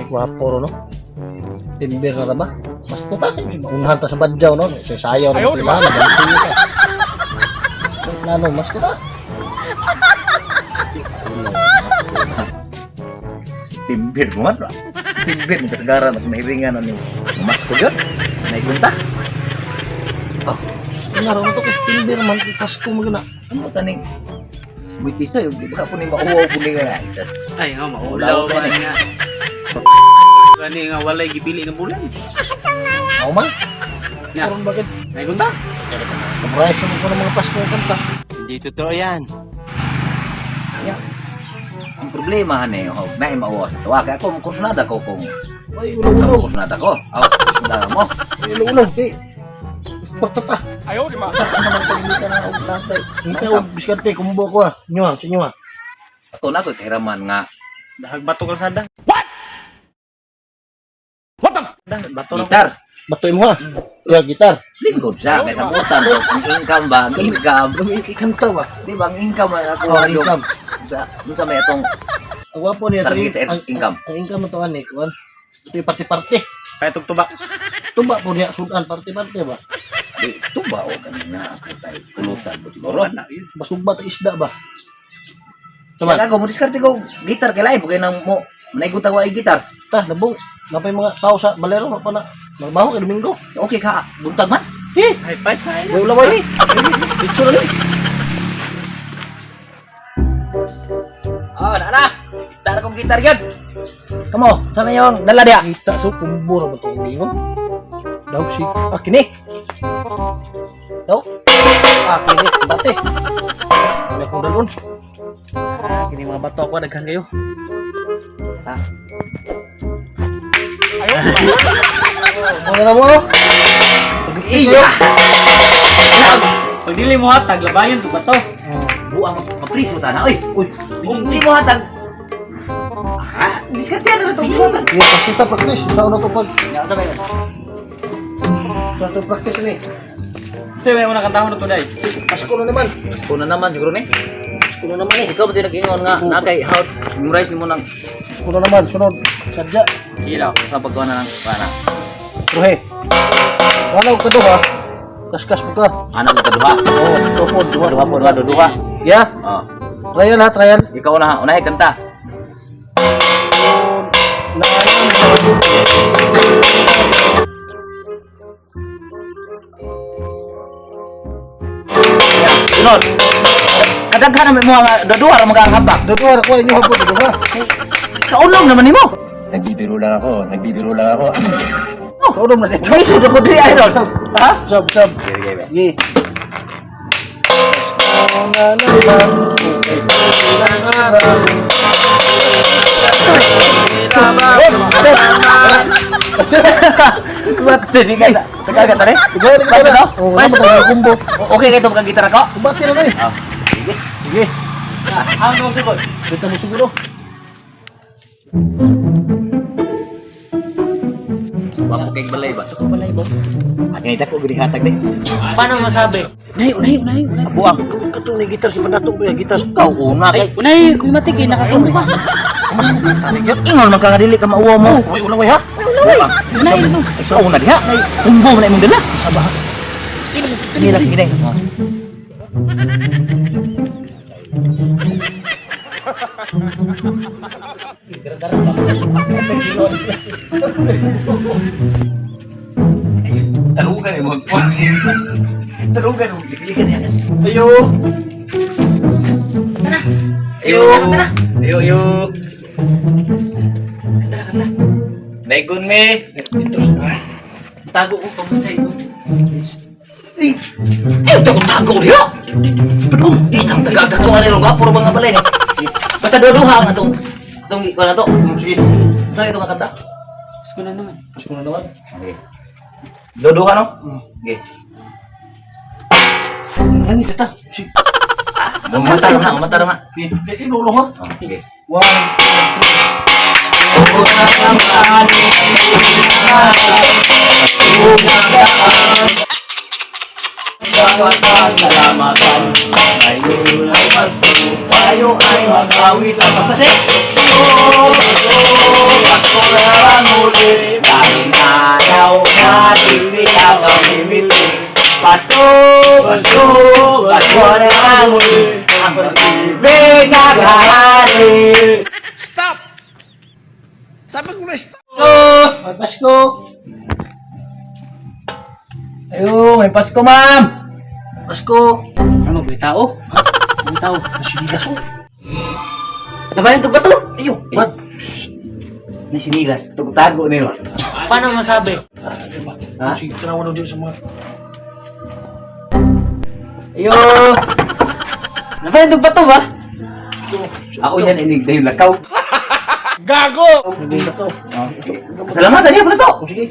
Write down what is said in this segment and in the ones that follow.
Wapo ro no. Timber na ba? Mas puta kayo unahan ta sa badyaw no. Sayaw na sila na banting ka. Nano mas puta. Timbir mo man. Timbir mo kasagaran at mahiringan ni mas ko dyan. Naigunta. Naroon to kasi timber man Pasko magana. Ano taning buitis na yun, di ba po ni mauwaw po ni nga. Ay nga, maulaw ba nga. Gani nga walay gipili ng bulan. Ako man. Nga. Karon bakit? Ay gunta. Kaprayas mo ko ng mga Pasko kanta. Hindi totoo yan. Yeah. Ang problema han eh, na mauwaw sa tuwa. Kaya kung kursunada ko kung Ay ulo-ulo. kursunada ko. Aw, kursunada mo. Ay ulo-ulo. Patata. Ayaw, di ba? Ano naman pagkita na og natay. Hindi ako biskarte kumbo ko ah. Inyo sa inyo ah. Ako na ko kahiraman nga. Dahag bato kalsada. Bato lang. Gitar. Batoy mo ha. Ya gitar. Lingkod siya. Kaya sa mutan. Ang income ba? Ang income. Kanta ba? Di ba? Ang income ba? Ako Oh, income. Sa may itong Ang wapo niya target sa income. Ang income mo to ani kuan. Ito yung party-party. Kaya tugtubak. Tuba po niya sudan party-party ba? Ito ba o kanina ako tayo kulutan mo siguro. Basugba ta isda ba? Kaya ako mo diskarte ko gitar kay lain kay nang mo manaygon tawa ay gitar. Ta nabong napay mga tao sa balero pa na magbaho kay Domingo. Okay ka buntag man. High five sa May ulaway. Picture na. Oh, na. Gitar kong gitar gyud. Kamo, sana yung dala dia. Kita so kumbura ba to Domingo? Daw si kini. Daw. Kini dati. Ano kung dalon? Kini mga bato ako daghan kayo. Ano na mo? Iya. Pag dili mo hatag labayan to bato. Buang mapriso ta na oy. Uy, Kung di mo hatag. Ah, diskarte na to. kita practice sa ano to pag Ya, ta ba. sa to practice ni. Kasi may una kantahon na to day. Pasko na naman. Kuna naman siguro ni. Pasko na naman eh. Ikaw ba nag-ingon nga na kay how memorize nimo nang Pasko na naman sunod. Sadya. Gila. sa pagkuha na ng pana. Ruhe. Wala ko to ha. Kaskas mo ka. Anak mo kaduha. Oh, tupod duha. Duha. Ya. Oh. Trial ha, trial. Ikaw na unahay kanta. Sunod. Kadaghan na mo nga duha ra mga habak. Duha ko inyo hapon duha. Kaulong naman nimo. Nagbibiro lang ako. Kaulong na dito. May sud ko di idol. Ha? Sab. Ye. Na naman. What di ka tagaga tare? Gaya ka na. Oh, Mas kumbo. okay kay to mga gitar ko. Bati na kay. Ah. Sige. Hanggang sigod. Kita mo siguro. Wa mo kay balay ba? Sa balay ba? Akin ita ko gudi hatag ni. Paano masabi? Unay. Buang. Katong ni gitar si pandatong ko ya gitar. Ikaw una kay Unay, kung matik nakatulog pa. ingon man ka nga dili ka mauwa mo. Uy, ulang way ha. Buang. Unay, no. Ikaw una diha. Umbo man imong dala. Sabah. Ini lang gini. Tarugan mo. Tarugan mo. Ayo. Ayo. Naigun me. Tago ko pag sa iyo. Ito ko tago niya. Pedung, di kang tagagat ko alero nga puro mga balay ni. Basta duduha nga tong wala to. Sige. Sa ito nga kanta. Gusto na naman. Pasko na naman. Okay. Duduha no? Okay. Nani tata. Si. Mata na. Kaya inulo ha. Okay. 1, 2, 3. dapat pasalamatan. Ngayon ay Pasko, tayo ay mag-awit ang pasmasik. Pasko na lang muli, daming araw natin pinagkamimiti. Pasko, Pasko, Pasko na lang muli, ang pag-ibig naghahali. Stop! Sabi ko na stop! Ay, Pasko! Ayun, may Pasko, ma'am! Pasko! Ano ba tao? Ano tao? Nasinilas oh. Nabayan ito ba ito? Ayaw, what? Nasinilas, tago na yun. Paano masabi? Ha? Sige, tanawan daw dito sa mga... Ayun! Nabayan ito ba ito ba? Ito. Ako yan, inig na yung lakaw. Hindi na to. Salamatan niyo, ano to? Oh, sige.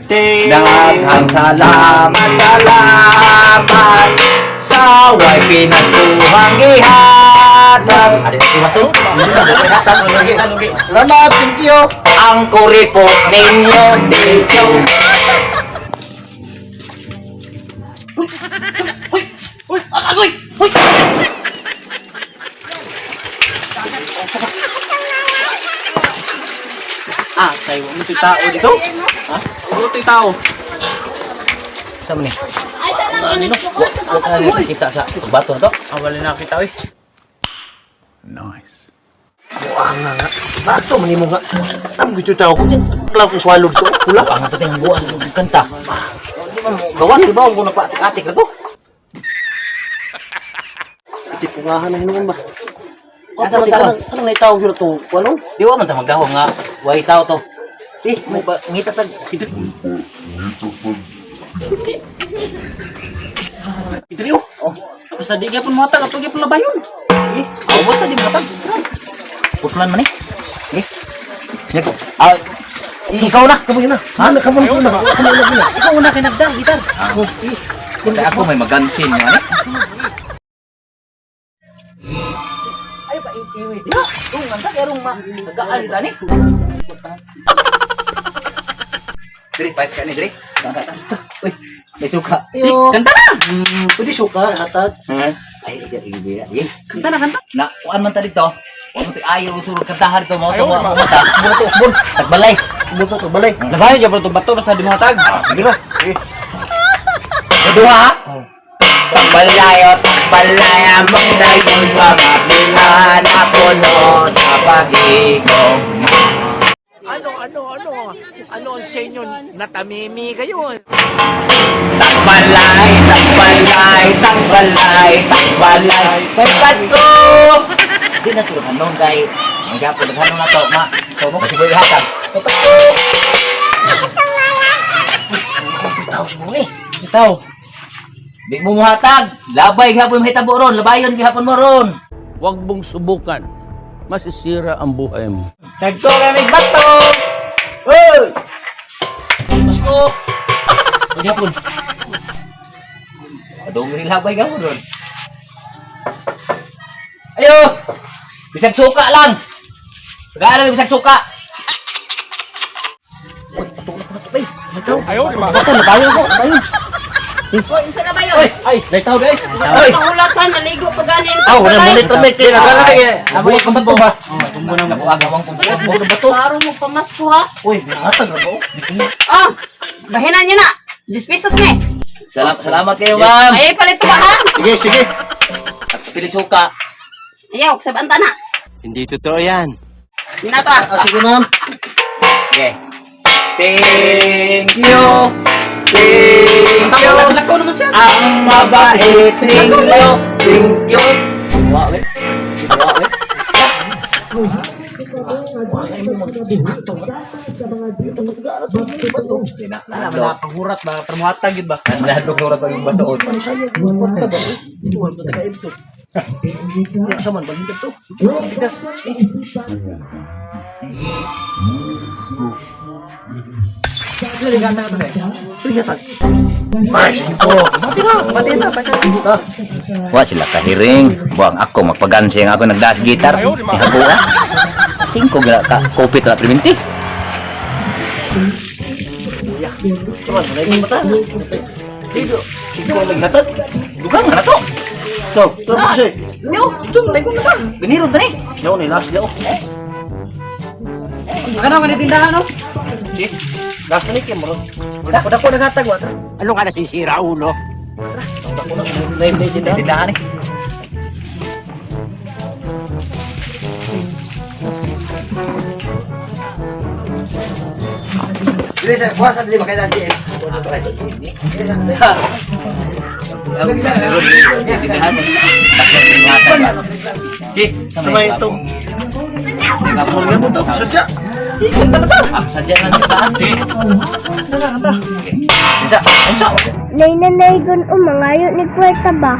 Daghang salamat, salamat sa way pinastuhang gihatag. Ada na iwaso? Salamat, thank you. Ang kuripot ninyo dito. Agoy! Hoy! Tayo mo ito tao dito? Ha? Ano ito tao? Saan mo ni? Huwag ka na nakikita sa bato na to. Wala na kita eh. Buang na nga. Bato, manimo nga. Tama gusto tao ko. Alam kong swalog to. Pula. Ang puting ang buwan ng kanta. Di ba mo gawas, di ba? Kung nagpatik-atik na to. Tipungahan na hinuon ba? Asa man tao? Kanang naitaw yun itong ano? Di ba man ta magdahong nga. Way tao to. Si, may ngita tag. Itriyo. Oh, Basta di ka pun matag, ato di pun labayon. eh, awat ka di matag. Putlan man eh. Eh. Sige. Ikaw na. Kamu na. Ha? Kamu na. Kamu na. Ikaw una kinagdang, gitar. Kundi ako may magansin nga eh. Ay ba iiwi di? Kung nganta karong nagaan ni tani. Diri, pahit ka ni Diri. Uy, may suka. Ayo. Kanta na! Pwede suka, hatag. Ay, ibi na. Eh, Kanta na, kanta. na, kuan man ta dito. Ano to ayaw usulod kantahan dito mo to mo mata. Subon to, subon. Tagbalay. Subon to, balay. Labayon niya pala itong bato, basta di mo hatag. Sige na. Kedua ha. Pagbalayot, pagbalay among dayon pamapilan ako no sa pag-igong. Ano ang sa inyo? Natamimi kayo. Takbalay, takbalay, takbalay, takbalay. May Pasko! Di na ito, anong kay... Ang gapo, naghanong na to, ma. So, mo kasi ko ihatag. May Pasko! Tao si Bungi. Itaw. Di mo muhatag. Labay gihapon mahitabo ron. Labayon gihapon mo ron. Huwag mong subukan. Masisira ang buhay mo. Nagto kami bato! Hoy! Pasko. Magyapon. Adong rin labay gahapon ron. Ayo! Bisag suka lang! Pag-aalam bisag suka! Ayaw, di ba? Bato, labayon ko. Labayon. Hoy, isa na ba yun? Oy, Ay! naitaw dai. Oy! Mahulak ka, naligo pa ganin. Aw, wala bulit ra may kaya. Amoy Buwag ka bato ba? Tumbo nang nakuagawang kumpulo. Buwag na bato. Klaro mo pamasko ha. Uy, hatag na to. Ah, bahinan niyo na. 10 pesos ni. Salamat kayo, ma'am! Ay, palit ba ha? Sige, sige. At pili suka. Ayaw, sabanta na. Hindi totoo yan. Hinata. Sige, ma'am. Okay. Thank you! Thank you! Lakaw naman siya. Ang mabait! Thank you! Thank you! Wawe? Wawe? Wala panghurat ba? Permuhatag yun ba? Nandog na rin yung batoon. Ano sa'yo? Kwarta ba? Ito, wala ko taga ito. Ito, saman, balintag to. Pwede hatag. Ay, sige po. Wa sila kahiring. Buang ako magpagansing ako nagdaas gitar. Ihabuan. Singko gila ka. Kopit na priminti. Saman, wala yung mata. Ikaw ang naghatag. Dugang na to. So, ito mo kasi. Yo, ito malay ko na. Biniro tani. Yaw, nilas niya. Magkano ka tindahan, no? Si, last na ni Kim, bro. Kuda ko naghatag, wa. Ano ka nasisira, ulo? Ako na, naibday sila. Tindahan eh. Dili sa kuasa dili makailas di. Tindahan. Bakit tindahan? Samay itong. Kapulga mo to, sadya. Sadya lang sa saan. Ensa. Nay-nanay gun umangayo ni kwarta ba?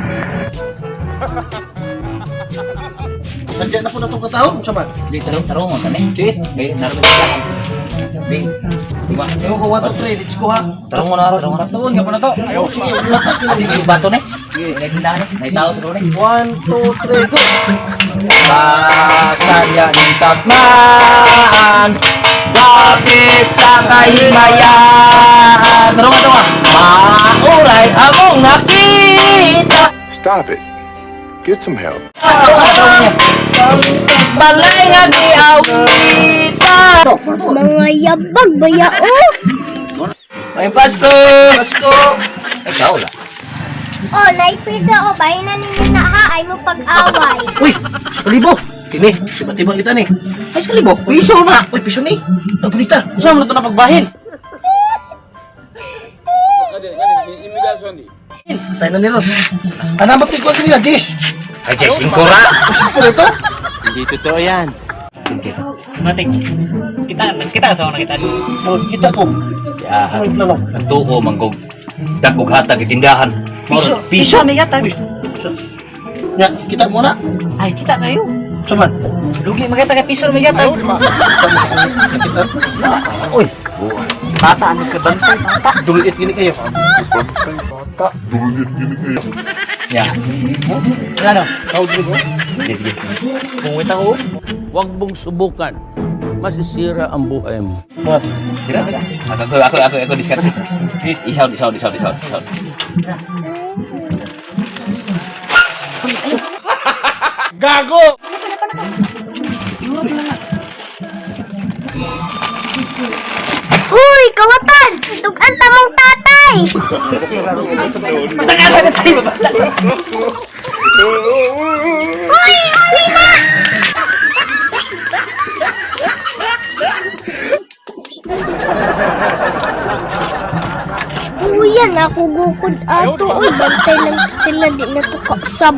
Sadya na po na itong katao. Saman. Di tarong mo tani. Si, Di naroon ka. Di. Diba? ayaw ko 1, 2, 3, let's go ha. Tarong mo na. Tuon nga po na to. Ayaw, sige. Di bato ni. Tindahan ni. Naitaw to ni. 1, 2, 3, go. Basadya ng takman. Dapit sa kahimayan. Tarong nga. Mauray among nakita. Stop it. Get some help. Balay nga di awita. Mga yabag ba yao? Ay Pasko. Pasko. Ikaw la. Oh, naipisa o bahay na ninyo na ha ay mo pag-away. Uy, sa kalibo. Kini, tiba-tiba kita ni. Ay kalibo. Piso na. Uy, piso ni. Nagunita. Saan mo na ito napagbahin? Tayo na nilo. Ano ba tigwa kanila, Jess? Ay Jason Cora. Kusip ko ito. Hindi totoo yan. Matik. Kita sa una kita. Oh, kita ko. Ya. Ano yung plano? Nagtuko manggog. Dagkog hatag itindahan. Piso may yata. Uy, piso. Nga, kita mo na. Ay kita kayo. Saman. Lugi magata kay piso may yata. Uy, Bata ano ka bantay bata. dulit gini kayo. Ya. Ano? Kau dulu ko. Kung ako. Huwag mong subukan. Masisira ang buhay mo. Tira. Ako diskat. Isaw. Gago! Huy, kawatan! Tugan tamong tatay! Huy, halima! Uyan, ako gukod ato. Uy, bantay lang sila di na to kapsab.